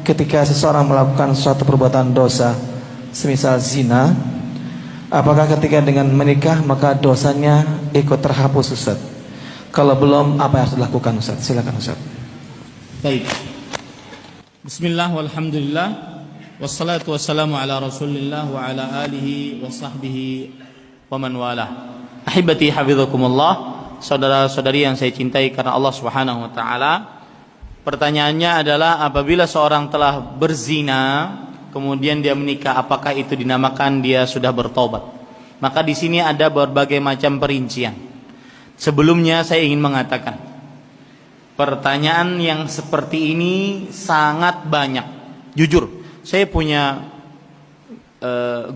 ketika seseorang melakukan suatu perbuatan dosa, semisal zina, apakah ketika dengan menikah maka dosanya ikut terhapus, Ustaz? Kalau belum, apa yang harus dilakukan, Ustaz? Silakan, Ustaz. Baik. Bismillah walhamdulillah wassalatu wassalamu ala Rasulillah wa ala alihi wa sahbihi wa man walah. Ahibati hafizakumullah, saudara-saudari yang saya cintai karena Allah Subhanahu wa taala. Pertanyaannya adalah, apabila seorang telah berzina kemudian dia menikah, apakah itu dinamakan dia sudah bertobat? Maka di sini ada berbagai macam perincian. Sebelumnya saya ingin mengatakan, pertanyaan yang seperti ini sangat banyak. Jujur, saya punya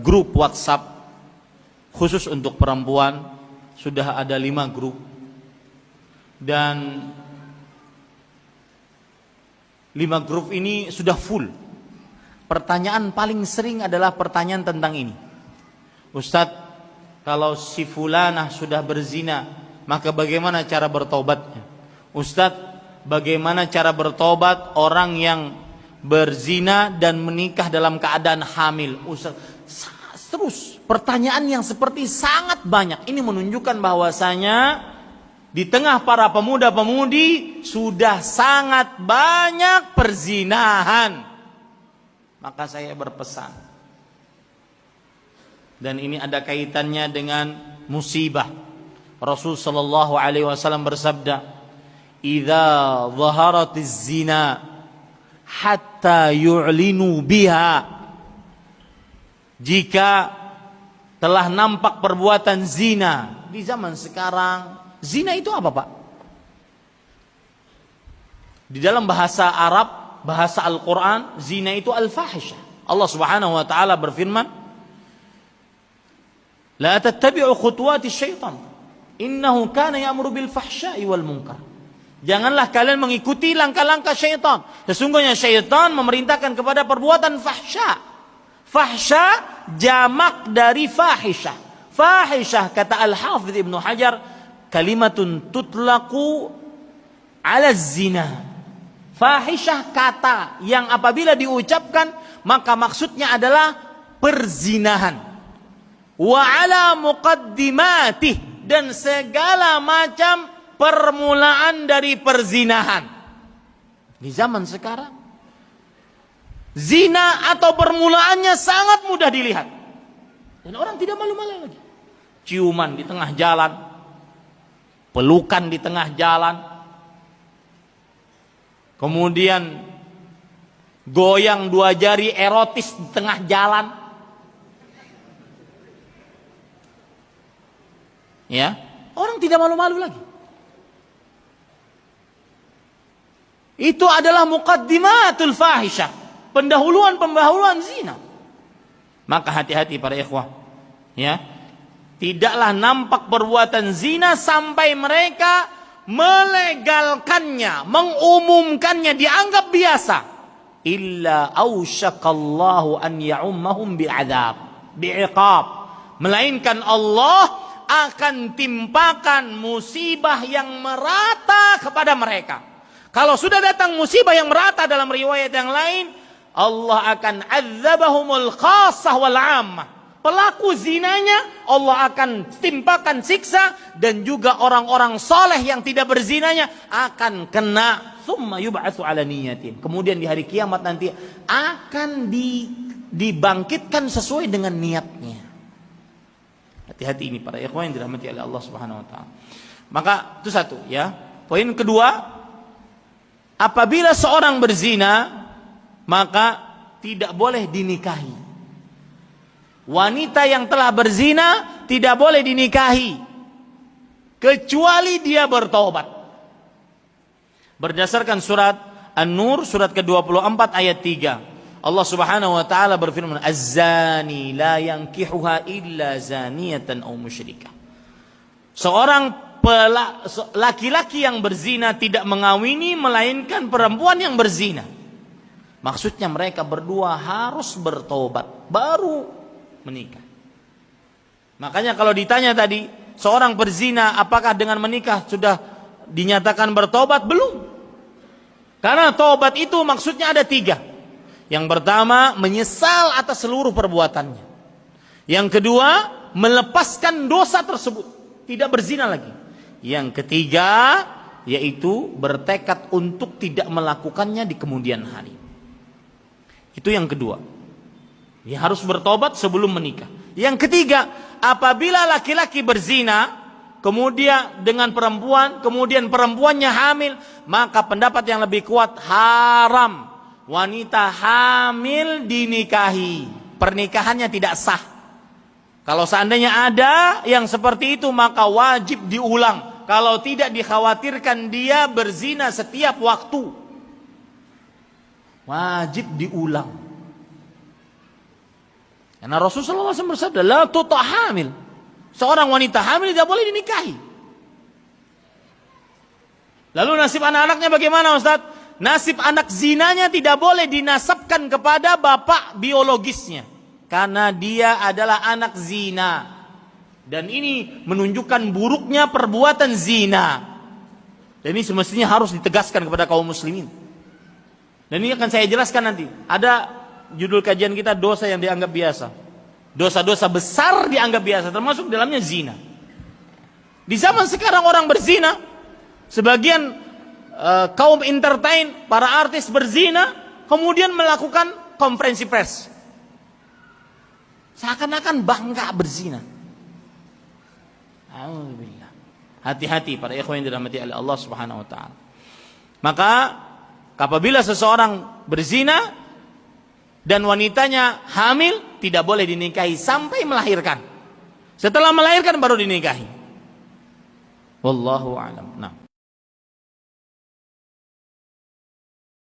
grup WhatsApp khusus untuk perempuan, sudah ada 5 grup, dan 5 grup ini sudah full. Pertanyaan paling sering adalah pertanyaan tentang ini. Ustadz, kalau si fulanah sudah berzina, maka bagaimana cara bertobatnya? Ustadz, bagaimana cara bertobat orang yang berzina dan menikah dalam keadaan hamil? Ustadz, terus pertanyaan yang seperti sangat banyak. Ini menunjukkan bahwasanya di tengah para pemuda-pemudi sudah sangat banyak perzinahan. Maka saya berpesan, dan ini ada kaitannya dengan musibah. Rasul sallallahu alaihi wasallam bersabda, "Idza zaharatiz zina hatta yu'linu biha." Jika telah nampak perbuatan zina di zaman sekarang. Zina itu apa, Pak? Di dalam bahasa Arab, bahasa Al-Quran, zina itu al-fahisyah. Allah Subhanahu wa taala berfirman, "La tattabi'u khutuwati syaitan, innahu kana ya'muru bil fahsya'i wal munkar." Janganlah kalian mengikuti langkah-langkah syaitan. Sesungguhnya syaitan memerintahkan kepada perbuatan fahsya. Fahsya jamak dari fahisyah. Fahisyah, kata Al-Hafidz Ibnu Hajar, kalimatun tutlaqu ala zina. Fahisyah kata yang apabila diucapkan maka maksudnya adalah perzinahan. Wa ala muqaddimatih, dan segala macam permulaan dari perzinahan. Di zaman sekarang zina atau permulaannya sangat mudah dilihat, dan orang tidak malu-malu lagi. Ciuman di tengah jalan, pelukan di tengah jalan, kemudian goyang 2 jari erotis di tengah jalan, ya, orang tidak malu-malu lagi. Itu adalah muqaddimatul fahisyah, pendahuluan zina. Maka hati-hati para ikhwah, ya. Tidaklah nampak perbuatan zina sampai mereka melegalkannya, mengumumkannya, dianggap biasa. Illa ausyakallahu an ya'ummahum bi'iqab. Melainkan Allah akan timpakan musibah yang merata kepada mereka. Kalau sudah datang musibah yang merata, dalam riwayat yang lain, Allah akan adzabahumul khassah wal 'ammah. Pelaku zinanya Allah akan timpakan siksa, dan juga orang-orang soleh yang tidak berzinanya akan kena. Tsumma yub'atsu 'ala niyatin. Kemudian di hari kiamat nanti akan dibangkitkan sesuai dengan niatnya. Hati-hati ini para ikhwan yang dirahmati oleh Allah Subhanahu wa taala. Maka itu satu, ya. Poin kedua, apabila seorang berzina maka tidak boleh dinikahi. Wanita yang telah berzina tidak boleh dinikahi kecuali dia bertobat. Berdasarkan surat An-Nur surat ke-24 ayat 3, Allah Subhanahu wa taala berfirman, "Az-zani la yankihuha illa zaniyatan aw musyrikah." Seorang laki-laki yang berzina tidak mengawini melainkan perempuan yang berzina. Maksudnya mereka berdua harus bertobat baru menikah. Makanya kalau ditanya tadi, seorang berzina apakah dengan menikah sudah dinyatakan bertobat? Belum. Karena tobat itu maksudnya ada 3. Yang pertama, menyesal atas seluruh perbuatannya. Yang kedua, melepaskan dosa tersebut, tidak berzina lagi. Yang ketiga, yaitu bertekad untuk tidak melakukannya di kemudian hari. Itu yang kedua. Dia harus bertobat sebelum menikah. Yang ketiga, apabila laki-laki berzina, kemudian dengan perempuan, kemudian perempuannya hamil, maka pendapat yang lebih kuat, haram wanita hamil dinikahi. Pernikahannya tidak sah. Kalau seandainya ada yang seperti itu, maka wajib diulang. Kalau tidak, dikhawatirkan dia berzina setiap waktu. Wajib diulang. Karena Rasulullah SAW bersabda, la tuta hamil. Seorang wanita hamil tidak boleh dinikahi. Lalu nasib anak-anaknya bagaimana, Ustaz? Nasib anak zinanya tidak boleh dinasabkan kepada bapak biologisnya. Karena dia adalah anak zina. Dan ini menunjukkan buruknya perbuatan zina. Dan ini semestinya harus ditegaskan kepada kaum muslimin. Dan ini akan saya jelaskan nanti. Ada judul kajian kita, dosa yang dianggap biasa. Dosa-dosa besar dianggap biasa, termasuk dalamnya zina. Di zaman sekarang orang berzina, sebagian kaum entertain, para artis berzina, kemudian melakukan konferensi pers. Seakan-akan bangga berzina. Alhamdulillah. Hati-hati para ikhwan yang dirahmati oleh Allah Subhanahu wa taala. Maka apabila seseorang berzina dan wanitanya hamil, tidak boleh dinikahi sampai melahirkan. Setelah melahirkan baru dinikahi. Wallahu a'lam. Nah.